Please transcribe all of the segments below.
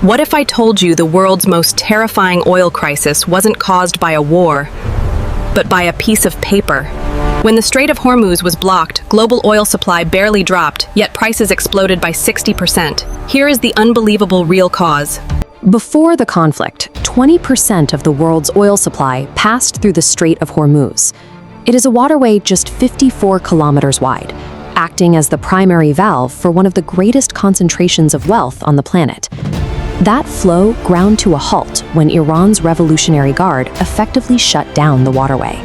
What if I told you the world's most terrifying oil crisis wasn't caused by a war, but by a piece of paper? When the Strait of Hormuz was blocked, global oil supply barely dropped, yet prices exploded by 60%. Here is the unbelievable real cause. Before the conflict, 20% of the world's oil supply passed through the Strait of Hormuz. It is a waterway just 54 kilometers wide, acting as the primary valve for one of the greatest concentrations of wealth on the planet. That flow ground to a halt when Iran's Revolutionary Guard effectively shut down the waterway.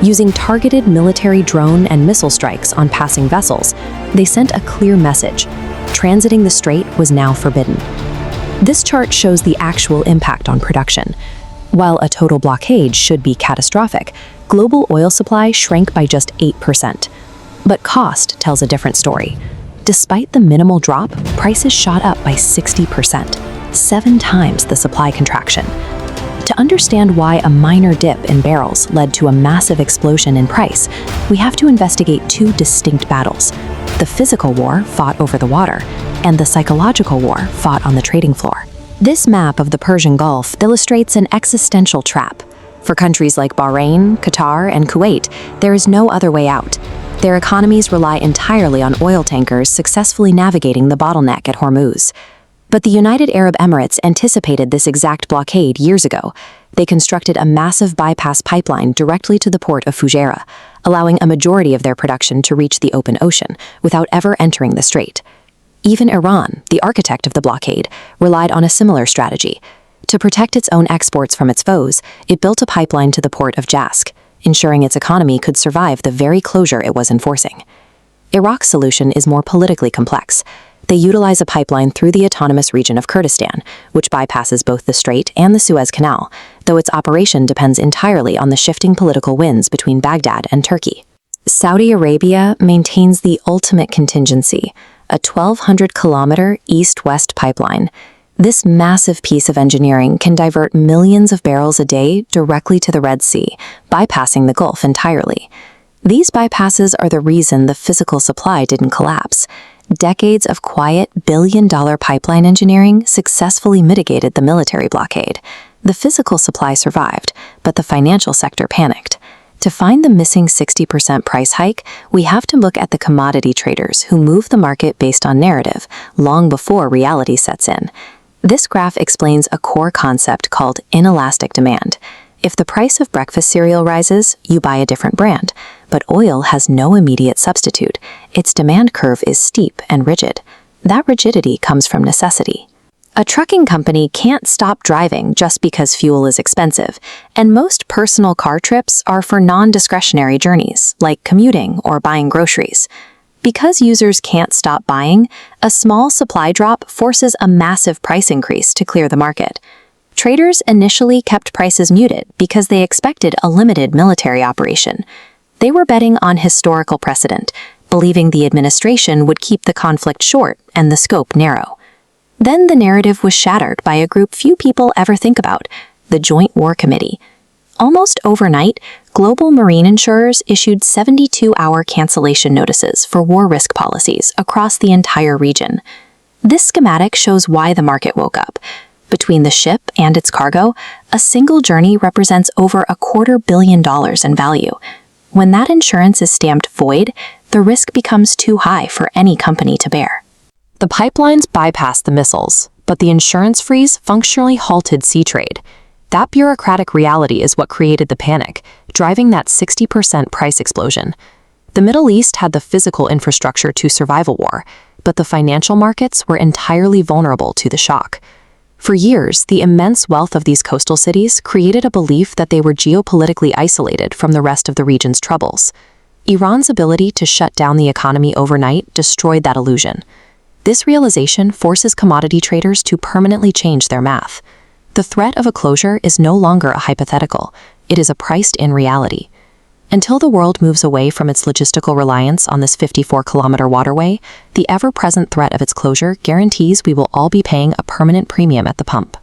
Using targeted military drone and missile strikes on passing vessels, they sent a clear message: transiting the strait was now forbidden. This chart shows the actual impact on production. While a total blockade should be catastrophic, global oil supply shrank by just 8%. But cost tells a different story. Despite the minimal drop, prices shot up by 60%, 7 times the supply contraction. To understand why a minor dip in barrels led to a massive explosion in price, we have to investigate 2 distinct battles: the physical war fought over the water, and the psychological war fought on the trading floor. This map of the Persian Gulf illustrates an existential trap. For countries like Bahrain, Qatar, and Kuwait, there is no other way out. Their economies rely entirely on oil tankers successfully navigating the bottleneck at Hormuz. But the United Arab Emirates anticipated this exact blockade years ago. They constructed a massive bypass pipeline directly to the port of Fujairah, allowing a majority of their production to reach the open ocean without ever entering the strait. Even Iran, the architect of the blockade, relied on a similar strategy. To protect its own exports from its foes, it built a pipeline to the port of Jask, ensuring its economy could survive the very closure it was enforcing. Iraq's solution is more politically complex. They utilize a pipeline through the autonomous region of Kurdistan, which bypasses both the Strait and the Suez Canal, though its operation depends entirely on the shifting political winds between Baghdad and Turkey. Saudi Arabia maintains the ultimate contingency, a 1,200-kilometer east-west pipeline. This massive piece of engineering can divert millions of barrels a day directly to the Red Sea, bypassing the Gulf entirely. These bypasses are the reason the physical supply didn't collapse. Decades of quiet, billion-dollar pipeline engineering successfully mitigated the military blockade. The physical supply survived, but the financial sector panicked. To find the missing 60% price hike, we have to look at the commodity traders who move the market based on narrative, long before reality sets in. This graph explains a core concept called inelastic demand. If the price of breakfast cereal rises, you buy a different brand. But oil has no immediate substitute. Its demand curve is steep and rigid. That rigidity comes from necessity. A trucking company can't stop driving just because fuel is expensive, and most personal car trips are for non-discretionary journeys, like commuting or buying groceries. Because users can't stop buying, a small supply drop forces a massive price increase to clear the market. Traders initially kept prices muted because they expected a limited military operation. They were betting on historical precedent, believing the administration would keep the conflict short and the scope narrow. Then the narrative was shattered by a group few people ever think about, the Joint War Committee. Almost overnight, global marine insurers issued 72-hour cancellation notices for war risk policies across the entire region. This schematic shows why the market woke up. Between the ship and its cargo, a single journey represents over $250 million in value. When that insurance is stamped void, the risk becomes too high for any company to bear. The pipelines bypassed the missiles, but the insurance freeze functionally halted sea trade. That bureaucratic reality is what created the panic, driving that 60% price explosion. The Middle East had the physical infrastructure to survive a war, but the financial markets were entirely vulnerable to the shock. For years, the immense wealth of these coastal cities created a belief that they were geopolitically isolated from the rest of the region's troubles. Iran's ability to shut down the economy overnight destroyed that illusion. This realization forces commodity traders to permanently change their math. The threat of a closure is no longer a hypothetical, it is a priced-in reality. Until the world moves away from its logistical reliance on this 54-kilometer waterway, the ever-present threat of its closure guarantees we will all be paying a permanent premium at the pump.